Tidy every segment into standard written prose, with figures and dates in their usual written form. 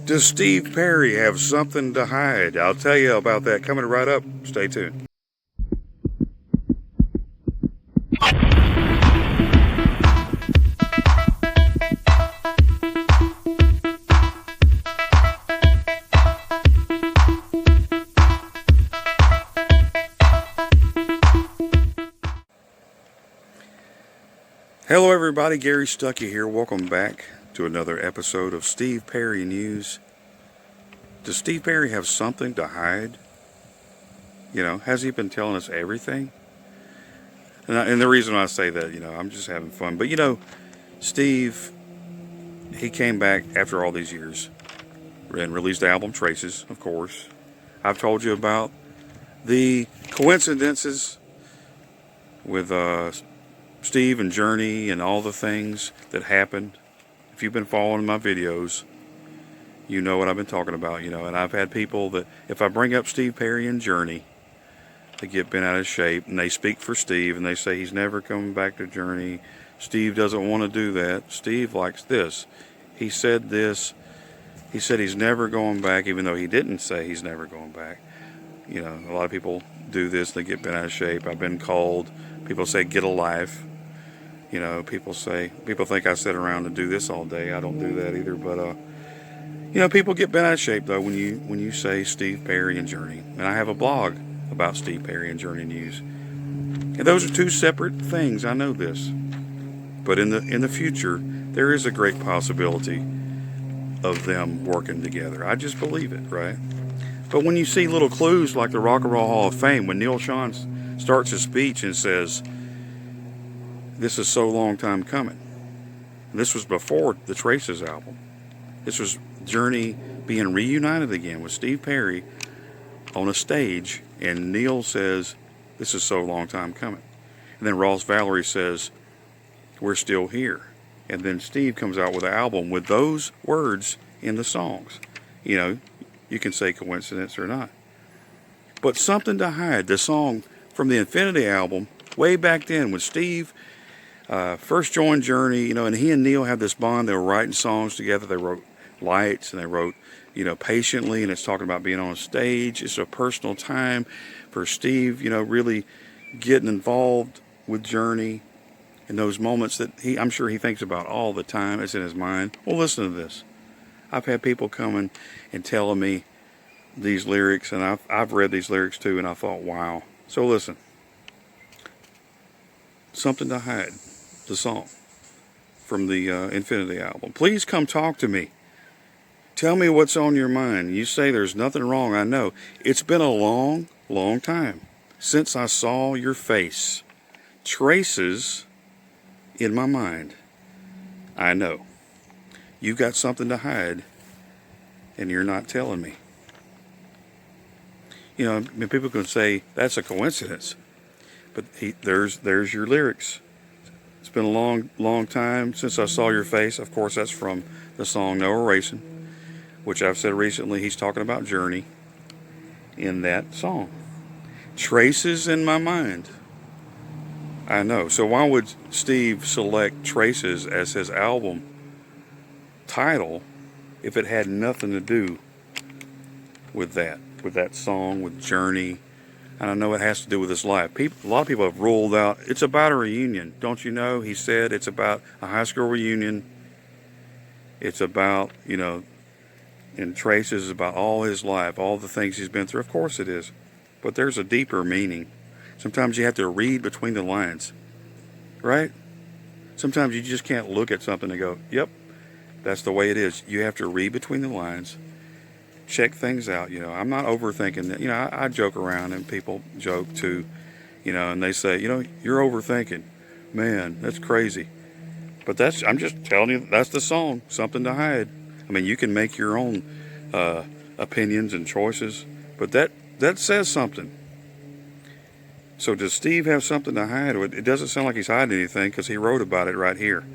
Does Steve Perry have something to hide? I'll tell you about that coming right up. Stay tuned. Hello everybody, Gary Stuckey here. Welcome back to another episode of Steve Perry News. Does Steve Perry have something to hide? You know, has he been telling us everything? And the reason I say that, I'm just having fun. But Steve, he came back after all these years and released the album Traces, of course. I've told you about the coincidences with Steve and Journey and all the things that happened. If you've been following my videos, you know what I've been talking about, and I've had people that if I bring up Steve Perry and Journey, they get bent out of shape and they speak for Steve and they say he's never coming back to Journey. Steve doesn't want to do that. Steve likes this. He said this. He said he's never going back, even though he didn't say he's never going back. A lot of people do this, they get bent out of shape. I've been called, people say get a life. People think I sit around and do this all day. I don't do that either. But people get bent out of shape though when you say Steve Perry and Journey. And I have a blog about Steve Perry and Journey News. And those are two separate things. I know this. But in the future, there is a great possibility of them working together. I just believe it, right? But when you see little clues like the Rock and Roll Hall of Fame, when Neil Schon starts his speech and says, "This is so long time coming." And this was before the Traces album. This was Journey being reunited again with Steve Perry on a stage, and Neil says, "This is so long time coming." And then Ross Valerie says, "We're still here." And then Steve comes out with an album with those words in the songs. You can say coincidence or not. But Something to Hide, the song from the Infinity album, way back then when Steve first joined Journey, and he and Neil had this bond. They were writing songs together. They wrote Lights and they wrote, Patiently, and it's talking about being on stage. It's a personal time for Steve, really getting involved with Journey in those moments that I'm sure he thinks about all the time. It's in his mind. Well, listen to this. I've had people coming and telling me these lyrics, and I've read these lyrics too, and I thought, wow. So listen. Something to Hide, the song from the Infinity album. Please come talk to me. Tell me what's on your mind. You say there's nothing wrong, I know. It's been a long, long time since I saw your face. Traces in my mind. I know. You've got something to hide, and you're not telling me. People can say that's a coincidence, but there's your lyrics. It's been a long, long time since I saw your face. Of course, that's from the song No Erasing, which I've said recently. He's talking about Journey in that song. Traces in my mind. I know. So why would Steve select Traces as his album title if it had nothing to do with that song, with Journey? And I know it has to do with his life. A lot of people have ruled out, it's about a reunion. Don't you know? He said it's about a high school reunion. It's about, and Traces is about all his life, all the things he's been through. Of course it is. But there's a deeper meaning. Sometimes you have to read between the lines, right? Sometimes you just can't look at something and go, yep, that's the way it is. You have to read between the lines, check things out. I'm not overthinking that. I joke around and people joke too, and they say, you're overthinking. Man, that's crazy. But I'm just telling you, that's the song, Something to Hide. I mean, you can make your own opinions and choices, but that says something. So does Steve have something to hide? It doesn't sound like he's hiding anything because he wrote about it right here.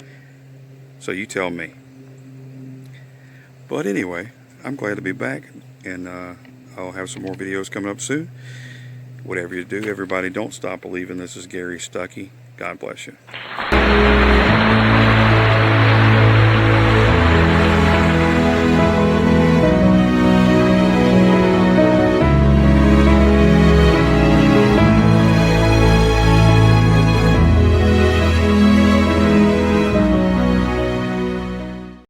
So you tell me. But anyway, I'm glad to be back, and I'll have some more videos coming up soon. Whatever you do, everybody, don't stop believing. This is Gary Stuckey. God bless you.